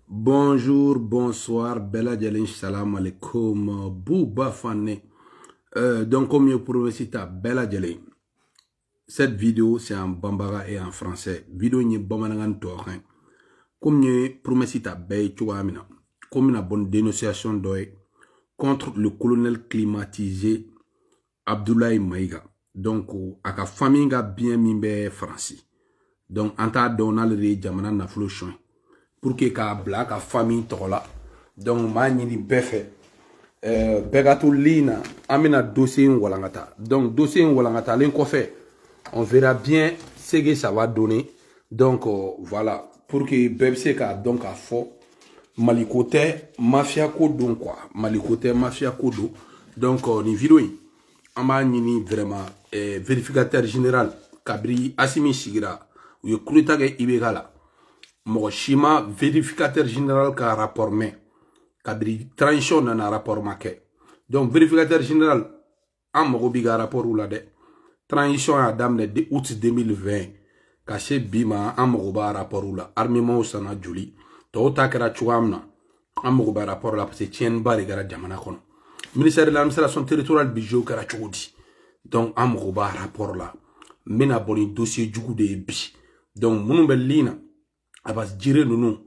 Bonjour, bonsoir, Bella Djalin, salam alaikum, Bouba Fane. Donc, comme je promis, c'est Bella Djalin. Cette vidéo, c'est en bambara et en français. Vidéo ni bamanangan torin. Comme je promis, c'est Bella Djalin. Comme une bonne dénonciation d'oeil contre le colonel climatisé Abdoulaye Maïga. Donc, à la famille a bien mis français. Donc, en tant que Donald Ray Jamana na flochon. Pour que ka black a famille tola donc ma ni befe begato lina amina dossier walangata donc dossier walangata len ko fait on verra bien ce que ça va donner donc voilà pour que bebse ka donc a fort malikote mafia kodo quoi malikote mafia kodo donc ni vidéo ama ni vraiment vérificateur général Kabri Assimi Sigira ou kruta ke ibegala mon schéma vérificateur général ka rapport mais kadri transition na rapport maquet donc vérificateur général en mo biga rapport ou la de transition à dame de août 2020 caché bima en mo ba rapport ou la armement sana juli to takara chuamna en mo ba rapport la parce que tien ba gara jamana kono ministère de l'administration territoriale bijo kara chudi donc en mo ba rapport la mena boni dossier jugu de bi donc munu belina abas jire nunu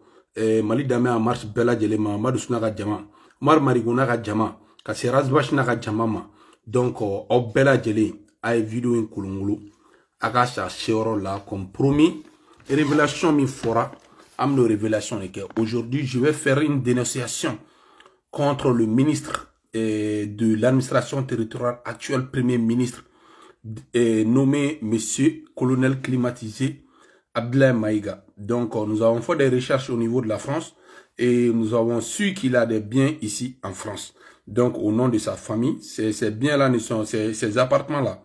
mali dame a marche bela jelema madu sunaka jama mar mariguna ka jama ka seraz bashna ka jama ma donc o bela jele ay vidéo in kulungulu aka sa chero la compromis révélation mi fora amno révélation que aujourd'hui je vais faire une dénonciation contre le ministre de l'administration territoriale actuel premier ministre nommé monsieur colonel climatisé Abdoulaye Maïga. Donc, nous avons fait des recherches au niveau de la France et nous avons su qu'il a des biens ici en France. Donc, au nom de sa famille, ces biens-là, ces appartements-là,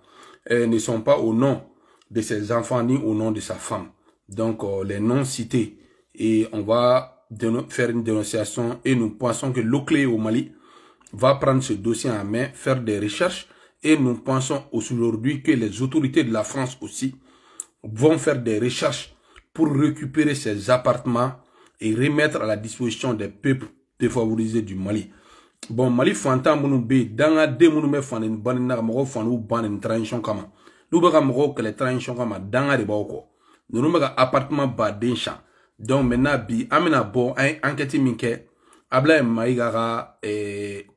ne sont pas au nom de ses enfants ni au nom de sa femme. Donc, les noms cités. Et on va faire une dénonciation et nous pensons que l'OCLE au Mali va prendre ce dossier en main, faire des recherches et nous pensons aujourd'hui que les autorités de la France aussi vont faire des recherches pour récupérer ces appartements et remettre à la disposition des peuples défavorisés du Mali. Bon, Mali fanta mounou be, danga de mounou me fanen banina moko fanou banen transition kama. Nous baka moko que les transition kama danga de baoko. Nous baka appartement ba dencha. Donc maintenant bi amena bon un enquête minke Abdoulaye Maïga ga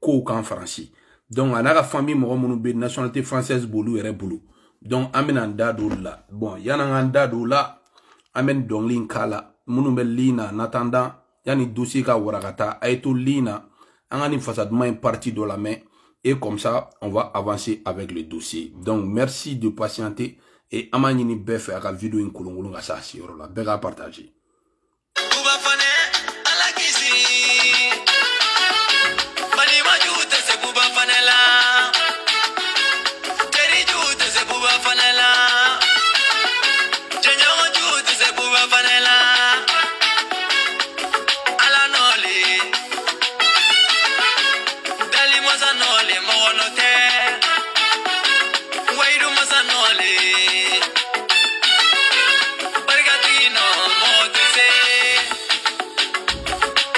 ko kan français. Donc anaka famille moko mounou be nationalité française boulou ere boulou. Donc amena ndado la. Bon, yana ndado la amen donglin kala munu bel lina n'attendant yani dossier ka warakata aito lina angani façade main partie de la main et comme ça on va avancer avec le dossier. Donc merci de patienter et amanini bef aka vidéo in kulungulu nga sa sioro la bega partager.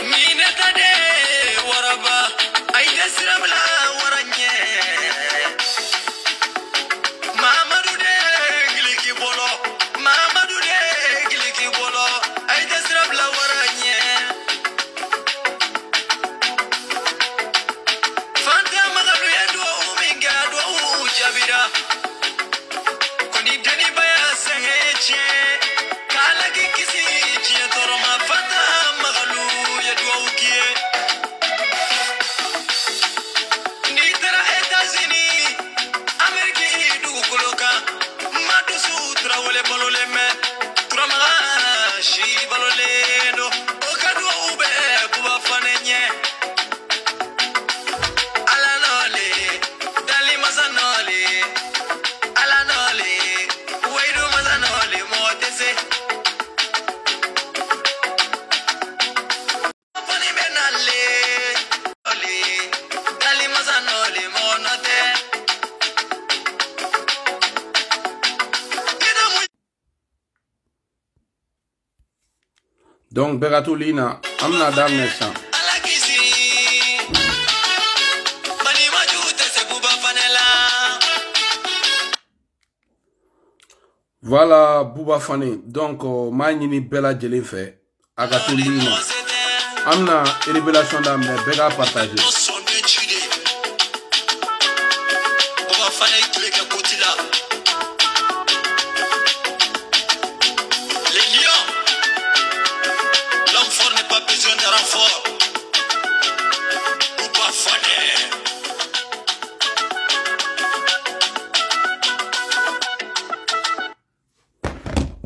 Mine Donc Begatolina, amna dam nesan. Voilà Bouba Fane. Donc ma ñini bela jeli fait Agatolina. Amna révélation d'âme bega partager.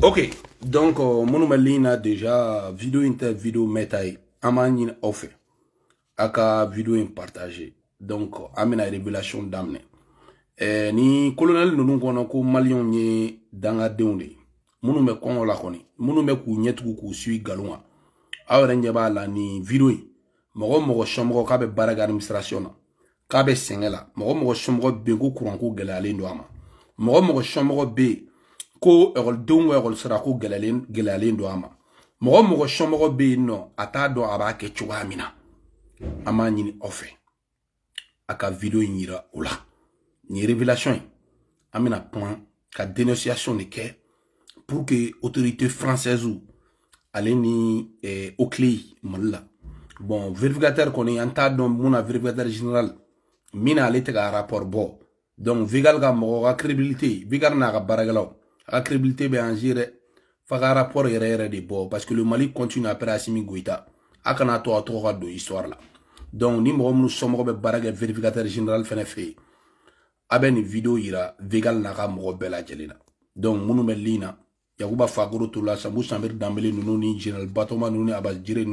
Ok, donc monumelina déjà vidéo inter vidéo métaille amani offre aka vidéo in partagé donc amena révélation d'amne ni colonel nunu kono ko malion ni danga deunde munu me kon la koni munu me ku nyetu ku sui galonga awre njeba la ni vidéo mogo shomgo ka be baraga administration na ka be sengela mogo shomgo be ko kuran ko gelale ndo ama mogo shomgo be ko erol dongo erol sara ko gelalen do ama mogo shomogo be no ata do aba ke chuamina ama nyini ofe aka video nyira ola ni révélation amina point ka dénonciation ne ke pour que autorité française ou aller ni au clé malla bon vérificateur connait anta do mona vérificateur général mina ale te ga rapport bo donc vigal ga mogo crédibilité vigar na ga baragalaw la crédibilité be angire faga rapport yere de bo parce que le Mali continue après Assimi Goïta akana to do histoire là donc ni mo nous sommes be baraga vérificateur général fene fe aben vidéo ira vegal na ga mo bela jelina donc munu melina yakuba fagoro to la sambu samir dambele nunu ni général batoma nunu aba jire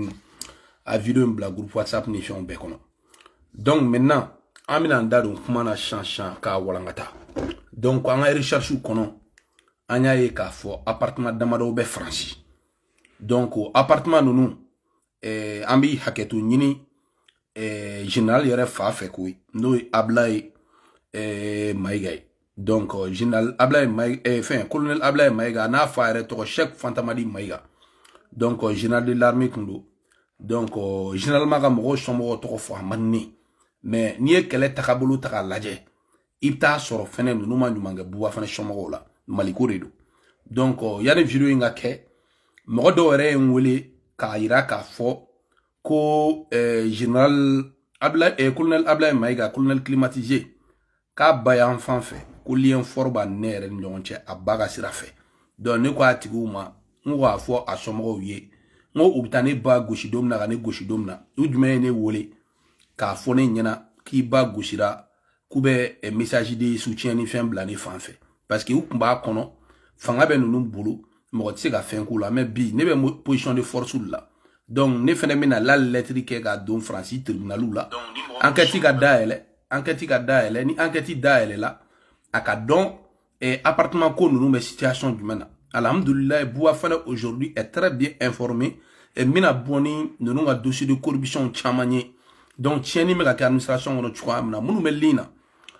a vidéo mbla groupe WhatsApp ni fion be kono donc maintenant amina ndado kuma na chancha ka walangata donc en recherche kono anya ye ka fo appartement damado be France donc appartement nunu ambi haketu nyini général yere fa fe koy no Ablaye Maïga donc général Ablaye Maïga fin colonel Ablaye Maïga na fa yere to chef fantamadi Maïga donc général de l'armée kundo donc général maga mo somo to fo manni mais ni kele takabulu taka laje ita soro fene nunu ma nyumanga buwa fene somo la Maliko redo donc yana vidéo inga ke mogo do were nwele ka ira ka fo ko général Ablaye colonel Ablaye Maïga colonel climatisé ka baya enfant fait ko lien forba nere ndonche abaga sira fait donc ne ko atiguma ngo afo asomo wiye ngo ubtane ba goshi domna ga ne goshi domna udme ne wole ka fo ne nyana ki ba goshira kube message de soutien ni fembla ni fanfe parce que ukumba kono fanga be nunu bulu mo tse ga fen kula mais bi ne be position de force là donc ne fene mena la lettre ke ga don Francis tribunal là enquête ga daele ni enquête daele là aka don appartement ko nunu mais situation du mena alhamdulillah Bouba Fane aujourd'hui est très bien informé et mina boni nunu ga dossier de corruption chamanye donc tieni me ga administration on chwa na munu melina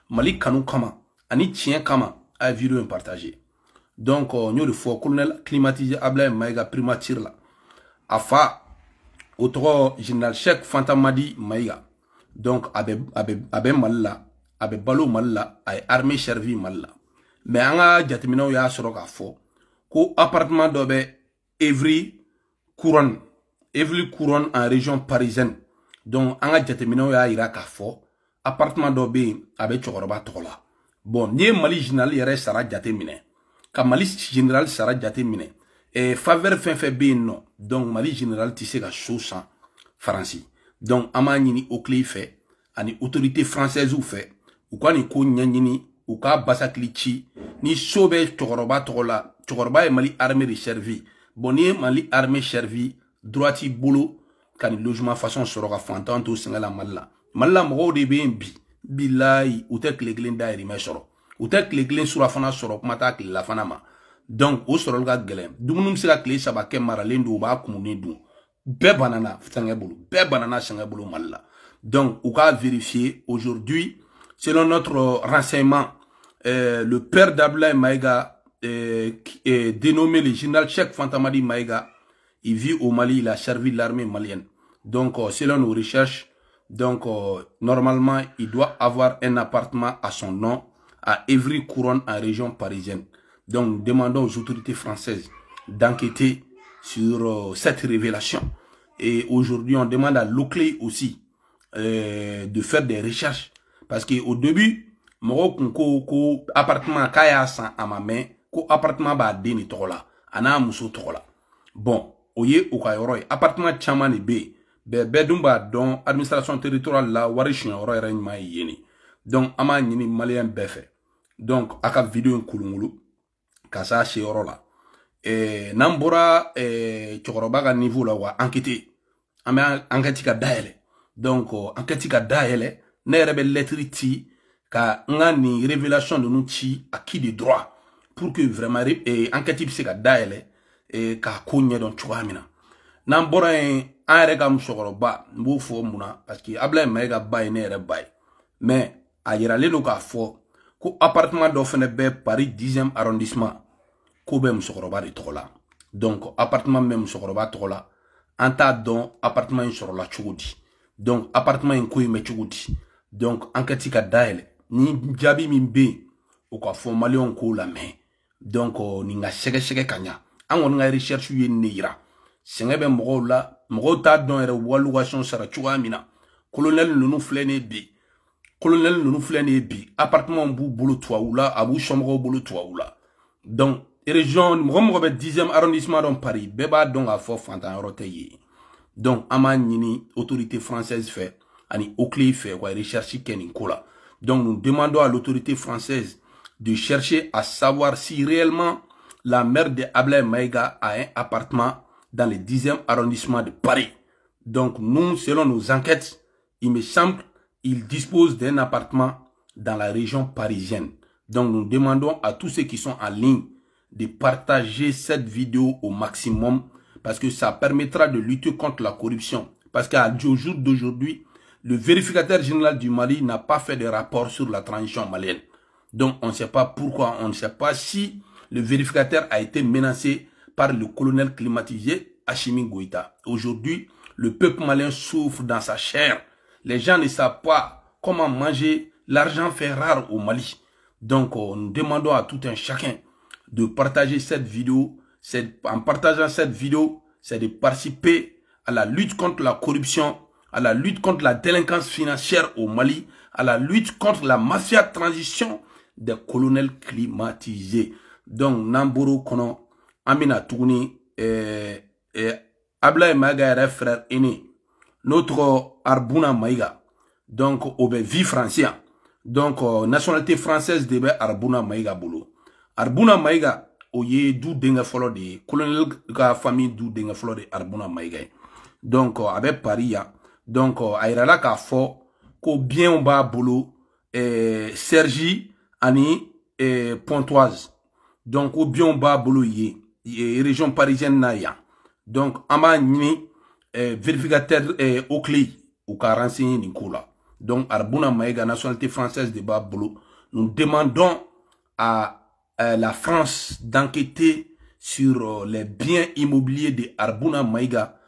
Mali kanu kama ani tien kama a vidéo partagé donc nous le fois colonel climatisé Ablaye Maïga primature là afa autre général chef fantamadi Maïga donc abe malla abe balo malla ay armée servi malla mais anga jatimino ya soro ka fo ko appartement dobe every couronne en région parisienne donc anga jatimino ya ira ka fo appartement dobe abe chokoroba tola bon ni Mali général yere sara jatimine ka Mali général sara jatimine et faveur fin bien non donc Mali général tisse ka chose français donc amani ni au clé fait ani autorité française ou fait ou quoi ni ko nyanyini ou ka basaklichi ni sobe chokoroba tola chokoroba e Mali armée de servi bon ni Mali armée servi droiti boulot kan logement façon soroka fantan to singala malla mo de be bi billahi ou tek leglen dairi me soro ou tek leglen sura fana soro kuma ta la fana ma donc o soro ga gelen dumunum sira kle saba ke maralendo ba kumuni du be banana sanga bulu malla donc ou ka vérifier aujourd'hui selon notre renseignement le père d'Ablaye Maïga dénommé le général chef Fantamadi Maïga Il vit au Mali, il a servi l'armée malienne. Donc, selon nos recherches, donc, normalement, il doit avoir un appartement à son nom à Évry-Couronne en région parisienne. Donc, nous demandons aux autorités françaises d'enquêter sur cette révélation. Et aujourd'hui, on demande à l'OCLEI aussi de faire des recherches. Parce qu'au début, mon appartement kaya san à ma main, ko appartement ba deni tola, ana muso tola. Bon, oye okayoro, appartement chamani be. Bedumba don administration territoriale la warishin oro renma yeni. Donc ama nyini malien befe. Donc aka vidéo kulungulu kasa che oro la. Nambora chokoroba ga niveau la wa enquêter. Ama enquête ka daele. Donc enquête ka daele ne rebe lettre ti ka ngani révélation de nous ti à qui de droit pour que vraiment enquête se ka daele ka konye don chouamina. Nambora an yɛrɛ ka musokɔrɔba n b'o fɔ mun na parce que Ablaye Mayiga ba ye ne yɛrɛ ba ye mais a yiralen don k'a fɔ ko appartement dɔ fɛnɛ bɛ Paris 10e arrondissement ko bɛ musokɔrɔba de tɔgɔ la donc appartement bɛ musokɔrɔba tɔgɔ la an t'a dɔn appartement in sɔrɔla cogo di donc appartement in ko in bɛ cogo di donc enquête ka dayɛlɛ ni jaabi min bɛ yen o ka fɔ maliyɛnw k'o lamɛn donc nin ka sɛgɛsɛgɛ ka ɲa an kɔni ka recherche ye nin de yira sɛgɛ bɛ mɔgɔw la mɔgɔw t'a dɔn yɛrɛ waluwation sara cogoya min na colonel ninnu filɛ ne bi colonel ninnu filɛ ne bi appartement b'u bolo tubabuw la a b'u somɔgɔw bolo tubabuw la donc région mɔgɔ bɛ 10e arrondissement dɔn Paris bɛɛ b'a dɔn k'a fɔ fantan yɔrɔ tɛ yen donc an b'a ɲini autorité française fɛ ani OCLEI fɛ ka recherche kɛ nin ko la donc nous demandons à l'autorité française de chercher à savoir si réellement la mère de Ablaye Mayiga a un appartement dans le 10e arrondissement de Paris. Donc nous, selon nos enquêtes, il me semble qu'il dispose d'un appartement dans la région parisienne. Donc nous demandons à tous ceux qui sont en ligne de partager cette vidéo au maximum parce que ça permettra de lutter contre la corruption. Parce qu'au jour d'aujourd'hui, le vérificateur général du Mali n'a pas fait de rapport sur la transition malienne. Donc on ne sait pas pourquoi, on ne sait pas si le vérificateur a été menacé par le colonel climatisé Assimi Goïta. Aujourd'hui, le peuple malien souffre dans sa chair. Les gens ne savent pas comment manger. L'argent fait rare au Mali. Donc, nous demandons à tout un chacun de partager cette vidéo. En partageant cette vidéo, c'est de participer à la lutte contre la corruption, à la lutte contre la délinquance financière au Mali, à la lutte contre la mafia transition des colonels climatisés. Donc, Namboro Kono, Amina Touni, Ablaye Mayiga frère aîné, notre Arbouna Mayiga, donc au vie français, donc nationalité française de Arbouna Mayiga bolo. Arbouna Mayiga, oye du dengue folo de colonel ka famille du dengue folo de Arbouna Mayiga. Donc avec Paris, donc ayrala ka fo ko bien on ba bolo Sergi ani Pontoise. Donc au bien on ba bolo yé région parisienne na ya. Donc on va ni vérificateur OCLEI ou ka renseigner ni kola. Donc Arbouna Mayiga nationalité française de Babolo, nous demandons à la France d'enquêter sur les biens immobiliers de Arbouna Mayiga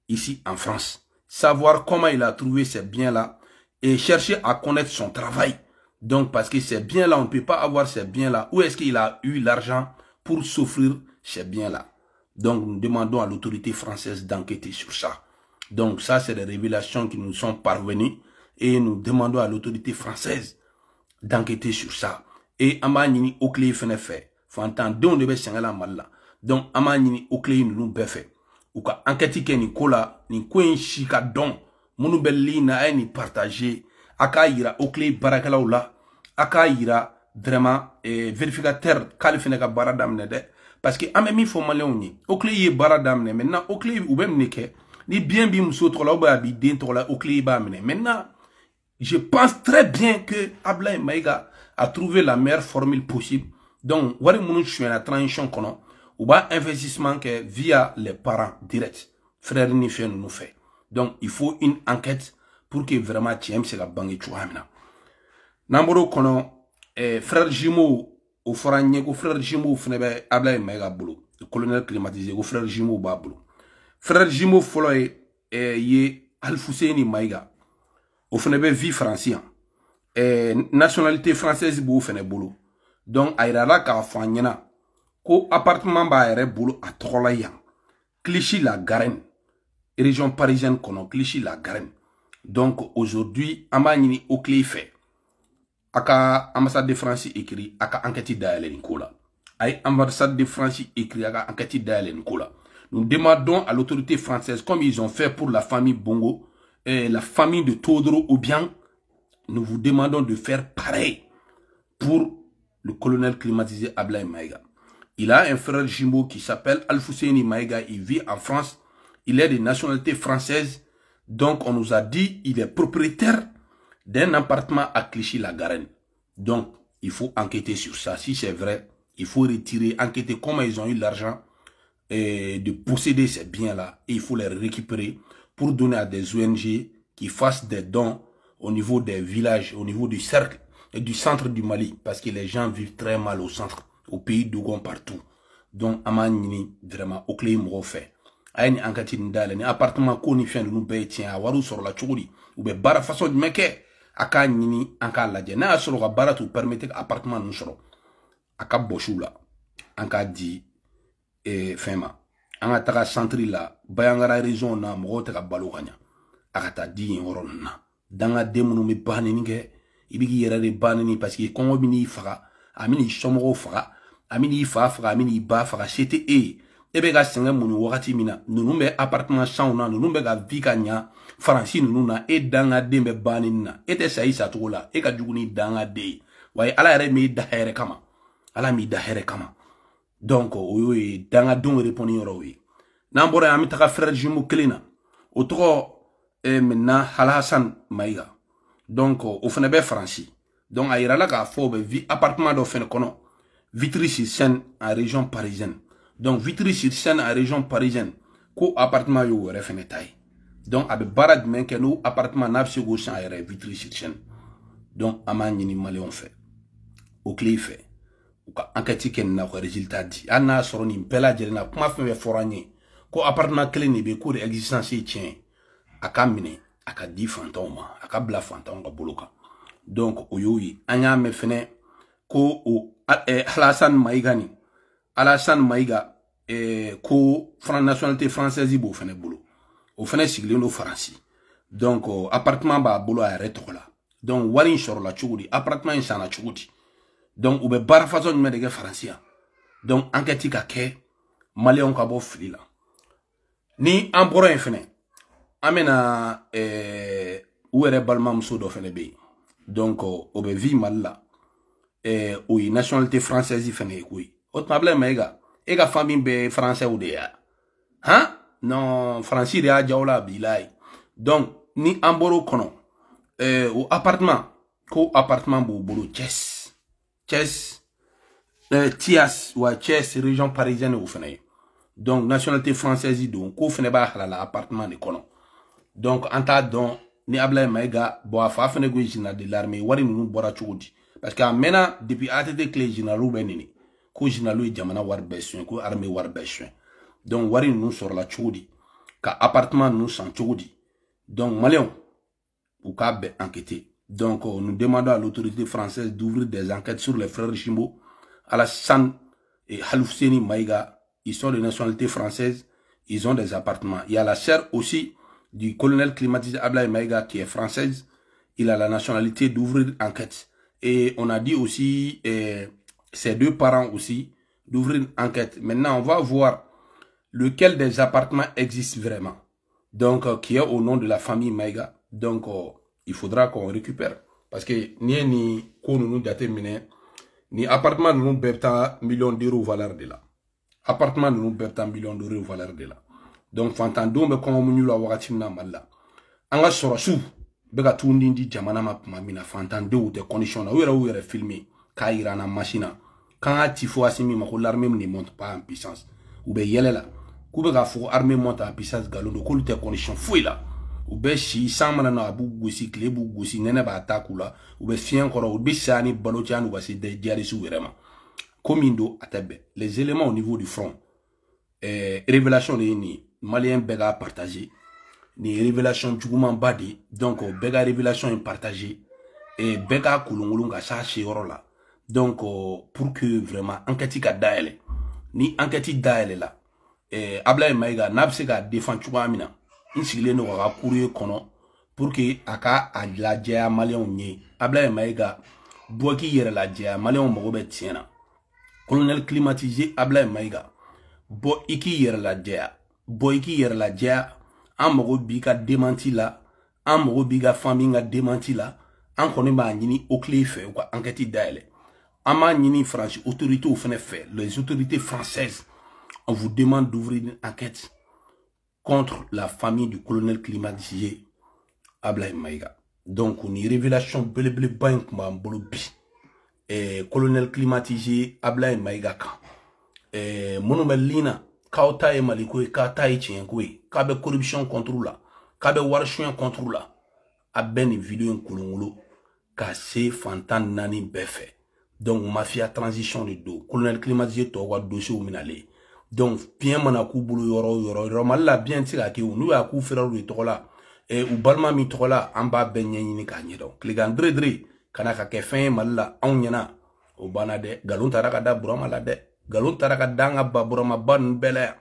ici en France. Savoir comment il a trouvé ces biens-là et chercher à connaître son travail. Donc parce que ces biens-là, on ne peut pas avoir ces biens-là. Où est-ce qu'il a eu l'argent pour s'offrir ces biens-là? Donc nous demandons à l'autorité française d'enquêter sur ça. Donc ça, c'est des révélations qui nous sont parvenues. Et nous demandons à l'autorité française d'enquêter sur ça. Et Amanini OCLEI fait. Faut entendre d'où on devait s'engager mal. Donc Amanini OCLEI nous fait. Ou ka enquête qui ni kola ni coin chika don. Munu belli na ay ni partager. Aka ira OCLEI barakala oula. Aka ira vraiment vérificateur kalifine ka baradam de. Parce que amemi faut malé OCLEI est baradam ne. Maintenant OCLEI ou même neke. Ni bien bi muso tola ou ba bi den tola OCLEI ba mene. Maintenant je pense très bien que Ablaye Mayiga a trouvé la meilleure formule possible. Donc, wari munu choué la transition kono, ou ba investissement que via les parents directs, frère ni fait nous fait. Donc, il faut une enquête pour que vraiment TM se la bangue chouamina. Namboro kono, frère Jimo, ou frère Niego, frère Jimo, fnebe Ablaye Mayiga boulot, le colonel climatisé, ou frère Jimo ba boulot. frère Jimo folo ye Alfousseni Maïga o fene be vie français nationalité française bo fene bolo donc ayrala ka fanyana ko appartement ba yere bolo a tola yan Clichy la Garenne région parisienne kono Clichy la Garenne donc aujourd'hui amba nyini au clé fait aka ambassade de France écrit aka enquête d'aller Nicolas ay ambassade de France écrit aka enquête d'aller Nicolas. Nous demandons à l'autorité française, comme ils ont fait pour la famille Bongo, la famille de Todoro Obiang, nous vous demandons de faire pareil pour le colonel climatisé Ablaye Maïga. Il a un frère jumeau qui s'appelle Alfousseni Maïga, il vit en France, il est de nationalité française, donc on nous a dit il est propriétaire d'un appartement à Clichy-la-Garenne. Donc, il faut enquêter sur ça. Si c'est vrai, il faut retirer, enquêter comment ils ont eu l'argent de posséder ces biens-là. Et il faut les récupérer pour donner à des ONG qui fassent des dons au niveau des villages, au niveau du cercle et du centre du Mali. Parce que les gens vivent très mal au centre, au pays d'Ougon, partout. Donc, Amanini, vraiment, au clé, il fait. Aïni enquête n'dale, ni appartement qu'on y fait de nous payer, tiens, à Warou sur la Tchouri, ou bien, bara façon de meke, aka nini, anka la dje. Na sur la bara, tu permettre appartement nous sur. Aka bochou la, anka di, fema anga taka centre la bayangara raison na mo taka balokanya akata di ngoron na danga demunu mi banini ke ibigi yerare banini parce que kongo bini faga amini somo faga amini faga amini ba faga c'était ebe ga senga munu wakati mina nunu be appartement sauna nunu be ga vikanya franci nunu na danga dembe banini na ete sai satola e ka juguni danga de way ala yare mi dahere kama ala mi dahere kama. Donc, oui, dans la don répondre oui. N'ambora ami taka frère jumeau Kelina. Autour maintenant Hassan Maïga. Donc, au fenebe français. Donc, aïra la ka fobe vi appartement do fen kono. Vitry-sur-Seine en région parisienne. Donc, Vitry-sur-Seine en région parisienne. Ko appartement yo refenetaï. Donc, abe barad men ke nou appartement n'abse gauche en Vitry-sur-Seine. Donc, aman yini maléon fait. Au clé fait. Enquête ken na ko résultat di ana soro ni bela jelena kuma fe foranye ko appartement clé ni be ko de existence tien aka mine aka di fantoma aka bla fantoma boloka donc oyoyi anya me fene ko o Alassane Maïga ni Alassane Maïga ko nationalité française bo fene bolo o fene sigle no français donc appartement ba bolo a retola donc wali soro la chugudi appartement insana chugudi. Donc, ou be bara façon de mettre français. Donc, enquête ka ke Maléon ka bo fili la. Ni amboro infene. Amena ou ere balma muso do fene be. Donc, ou be vi mal la. Oui, nationalité française fene oui. Autre problème ega famille be français ou de ya. Hein? Non, français de a jaola bilay. Donc, ni amboro kono. Ou appartement ko appartement bo bolo chess. Thiès, Thiès, ou Thiès, région parisienne ou fenêtre. Donc, nationalité française, donc, ou fenêtre la appartement de kono. Donc, en tas donc, ni Ablaye Maïga, boa fa fenêtre général de l'armée, wari nous bora choudi. Parce que maintenant, depuis ATT clé général ou benini, ko général ou jamana war besoin, ko armée war besoin. Donc, wari nous sur la choudi. Ka appartement nous sans choudi. Donc, Maléon, ou ka be enquêter. Donc, nous demandons à l'autorité française d'ouvrir des enquêtes sur les frères Jimbo, Alassane et Alfousseni Maïga. Ils sont de nationalité française, ils ont des appartements. Il y a la sœur aussi du colonel climatisé Ablaye Maïga qui est française. Il a la nationalité d'ouvrir enquête. Et on a dit aussi, ses deux parents aussi, d'ouvrir une enquête. Maintenant, on va voir lequel des appartements existe vraiment. Donc, qui est au nom de la famille Maïga. Donc, il faudra qu'on récupère. Parce que ni nous ni appartement nous bêta millions d'euros valeur de là. Appartement nous bêta millions d'euros valeur de là. Donc fantando me comme nous la wakati na malla. Anga sorosu bega tundi ndi jamana ma mina fantando de conditions na ou filmer kaira na machine. Quand tifo asimi ma ko l'armée ne monte pas en puissance. Ou be yelela. Ku bega fo armée monte en puissance galo de ko te conditions fouille là. Ou be si samana na abu gosi klebu gosi nene ba atakula ou be fien koro ou be sani balotian ou ba se de diari sou vraiment comindo atebe les éléments au niveau du front révélation de ni malien bega partager ni révélation juguman badi donc bega révélation est partagée et bega kulungulung ka chercher orola donc pour que vraiment enquête ka daele ni enquête daele la Ablaye Maiga n'a pas ka défendre chuamina insigile no ka courrier kono pour que aka la jaya malien nye Ablaye Maiga boki yere la jaya malien mo be tiena colonel climatisé Ablaye Maiga bo iki yere la jaya bo iki yere la jaya an mogo bi ka démenti la an mogo bi ka famille ka démenti la an koni ba nyini au clé fait ou quoi enquête daele an ma nyini France autorité au fait les autorités françaises on vous demande d'ouvrir une enquête contre la famille du colonel climatisé Ablaye Maiga. Donc, on y révélation belé bank ma bolobi. Colonel climatisé Ablaye Maiga kan. Monomelina kauta e maliko e kata e chienkwe. Kabe corruption contre la. Kabe warchouin contre la. A ben vidéo en kolongolo. Kase fantan nani befe. Donc, mafia transition de dos. Colonel climatisé to wa dossier ou minale. Donc, bien manakou boulou yoro mala bien tira ki ou nou ya kou fera ou tola ou balma mi tola amba benye ni kanye donc les gars dre kana ka ke fin mala onyana o banade galon taraka da burama la de galon taraka danga ba burama ban bele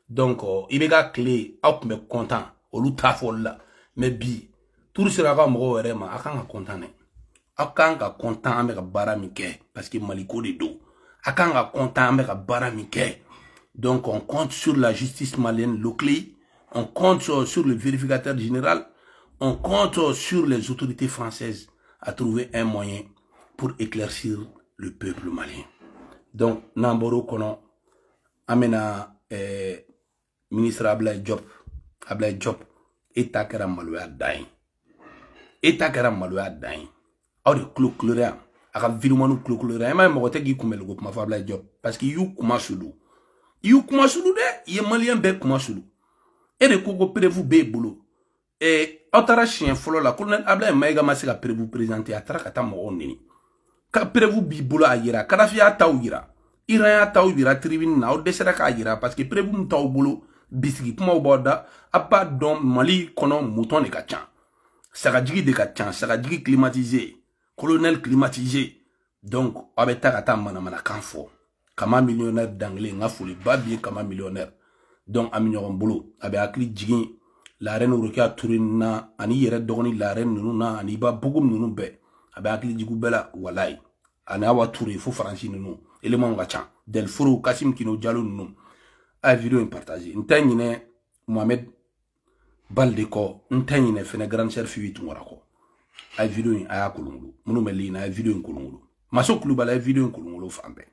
donc ibega clé au me content o lu tafol la mais bi tout sera ka mo were ma akanga content ne akanga content ame ka bara mi ke parce que maliko de do akanga content ame ka bara mi ke. Donc, on compte sur la justice malienne locale, on compte sur le vérificateur général, on compte sur les autorités françaises à trouver un moyen pour éclaircir le peuple malien. Donc, Namboro Kono, amena ministre Ablaye Diop, État kera maloya dain. État kera maloya dain. Aw de clocleria, aka vidéo clocleria, ema mogote gi kumel go kuma fa Ablaye Diop parce que you kuma sudu. You kuma sulu de, ye malien be kuma sulu. Et de koko prévu be bolo. Et autara chien folo la colonel Ablaye Maiga masi ka prévu présenté atara kata mo nini. Ka prévu bi bolo a yira, Kadafi a taw yira. Iran a taw yira tribune na o desera ka yira parce que prévu mtaw bolo bisiki kuma boda apa don Mali kono mouton de ka chan. Saka jigi de ka chan, saka jigi climatisé, colonel climatisé. Donc abeta kata mana kanfo. Kama millionnaire d'anglais nga fouli babie kama millionnaire donc aminyon bolo abe akli jigin la reine urokia turina ani yere dogoni la reine nunu na ani ba bugum nunu be abe akli jigu bela walai ani awa touré fo franchi nunu élément nga chan del furu Kasim Kino Diallo nunu a vidéo en partager ntanyine Mohamed Baldeko ntanyine fene grande chef fuite ngorako a vidéo aya kulungulu munu melina a vidéo kulungulu maso klubala a vidéo kulungulu fambe.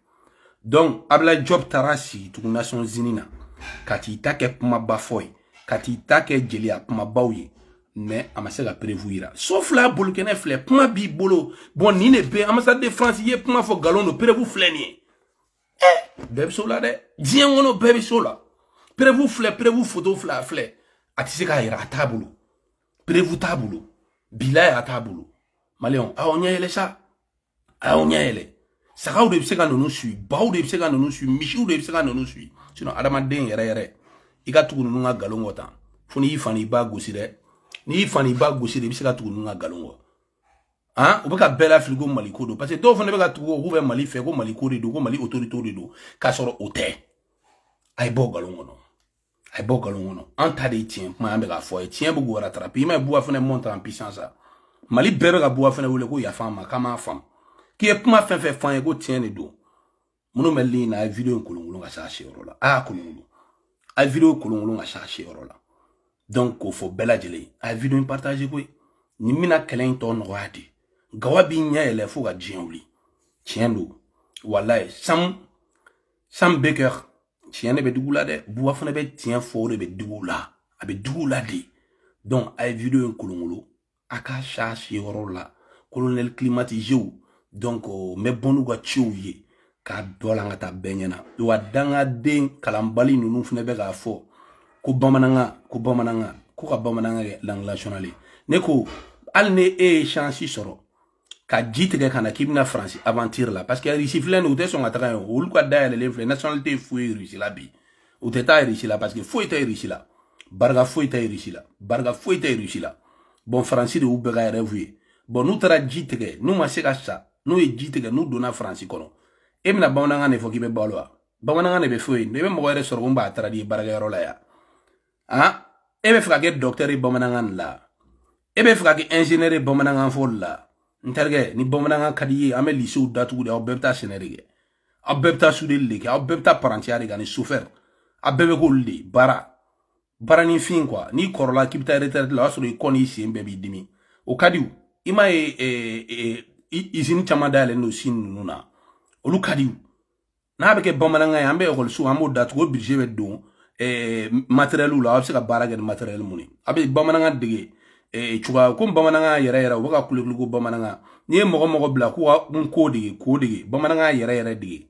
Donc, Ablaye Diop tarasi tout Nations Unies na kati take puma bafoy kati take jeli a puma bawye mais amase ga prévuira sauf la bolkene flé puma bi bolo bon ni ne be amasa de France ye puma fo galon no prévu flé bebe sola de dien wono bebe sola prévu photo flé atise ka ira tabulu prévu tabulu bila ya tabulu malion a onya ele sa a onya ele Saka ou de pseka nono sui, ba ou de pseka nono sui, michi ou de pseka nono sui. Sinon, adama den yere. Ika tuku nono nga galongo tan. Foni yifani ba gosi de. Ni yifani ba gosi de pseka tuku nono nga galongo. Hein? Ou beka bela frigo maliko do. Parce que do fone beka tuku ou mali fe ko maliko de do, ko mali autorité de do. Ka soro ote. Ay bo galongo no. Ay bo galongo no. Anta de tien, ma ambe ga foye. Tien bugu rattraper. Ima buwa fone monte en puissance. Mali bebe ga buwa fone wule ko ya fama, kama fam. Qui est pour ma fin fait fan ego tient les dos. Mon meli na vidéo kolongolo a chercher rola. Ah kolongolo. A vidéo kolongolo a chercher rola. Donc il faut bella jeli. A vidéo partager quoi. Ni mina kelen ton roadi. Gawa binya ele fo ga jienli. Tiendo. Wallahi Sam Baker. Tiende be dugula de. Boua fone be tien fo de be dugula. Abe dugula de. Donc a vidéo kolongolo aka chercher rola. Colonel climatisé. Donc, me bonu ga chiouye ka dola nga ta benyana wa danga den kalambali nunu fune be ga fo ku bamananga ku ka bamananga lang nationale ne ko alne e chance soro ka jite ke kana kibna France aventure là parce que ici flen ou te son ataka ou ko daele le nationalité foué Russie la bi ou te ta riche là parce que faut être riche là barga faut être riche là barga faut être riche là bon français de ou bega revu bon nous tra jitege nous ma se ka sa nous e jitege nous donna français kono e mina bamananga ne fo ki be balwa bamananga ne be foyi ne be mo yere soro mba tra di barga yoro la ya ah e be frage docteur bamananga la e be frage ingénieur bamananga fo la nterge ni bamananga kadiye ame lycée datu de obebta senerige abebta sudelle ke abebta parantiare ga ni souffert abebe ko li bara ni fin quoi ni korola kibita retraite la so ko ni si mbe bi dimi o kadiu ima izini chamada le no sin nuna olu kadiu na be ke bamananga ya ambe ko su amo datu go budget be don matériel la abse ka bara ga matériel muni abe bamananga dege chuga ko bamananga yere o ka kulekulu ko bamananga ni mogo bla ko dege bamananga yere dege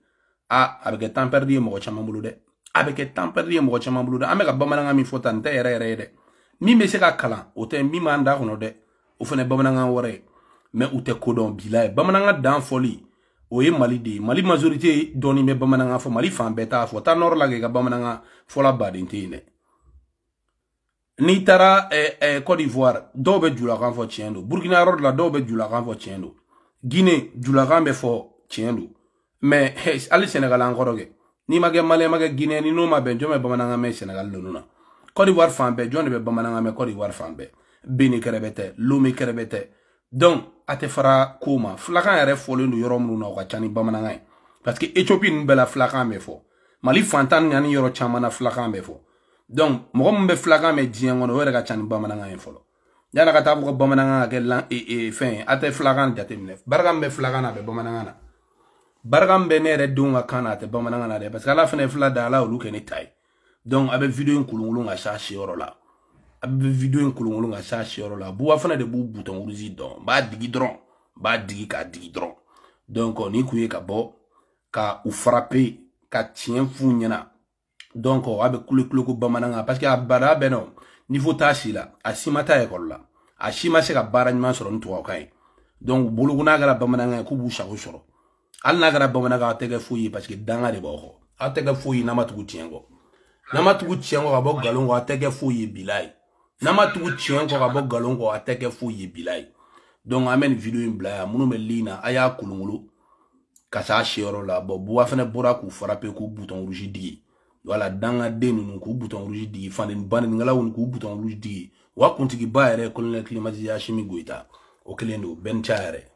avec temps perdu mo chama mbulu de avec temps perdu mo chama mbulu de ameka bamananga mi fota nte yere de mi me se ka kala o te mi manda kono de o fene bamananga wore mais ou te kodon bilay bamananga dan folie o ye mali de mali majorité doni me bamananga fo mali fan beta fo ta nor la ga bamananga fo la badintine ni tara Côte d'Ivoire do be jula kan fo tiendo Burkina Faso la do be jula kan fo tiendo Guinée jula kan be fo tiendo mais ali Sénégal encore ge ni mage malé mage Guinée ni no ma ben jome bamananga me Sénégal lonuna Côte d'Ivoire fambe jonne be bamananga me Côte d'Ivoire fambe bini kerebete lumi kerebete donc ate fara kuma flakan yere folo ndu yoro munu na ka chani bamananga parce que Éthiopie ni bela flakan me fo Mali fantan nyani yoro chamana flakan me fo donc mo be flakan me dien ngono were ka chani bamananga en folo yana ka tabu ko bamananga ke lan fin ate flakan jate minef bargam be flakan be bamananga na bargam be ne re dunga kana te bamananga na de parce que la fene fla da la olu ke ni tay donc abe video nkulungulu nga sha shioro la abe video nkulungulu nga sha shioro la bu afana de bu bouton rouge don ba digi dron ba digi ka digi dron donc on y kuye ka bo ka ou frapper ka tien fu nyana donc abe kule ko bamananga parce que abara beno niveau tashi la asimata école la ashima se ka baranyman soro ntwa kai donc buluguna gara bamananga ku bu shago soro al nagara bamananga atege fuyi parce que danga de boko atege fuyi na matugu tiengo ka bo galongo atege fuyi bilai na matugu tiengo ka bo galongo atege fuyi bilai donc amen video mbla munu melina aya kulungulu kasa shioro la bo bu afene bora ku frapper ku bouton rouge digi voilà danga denu ku bouton rouge digi fanden ban ngala won ku bouton rouge digi wa kuntigi ba ere colonel climatisation mi goita o kelendo ben chaare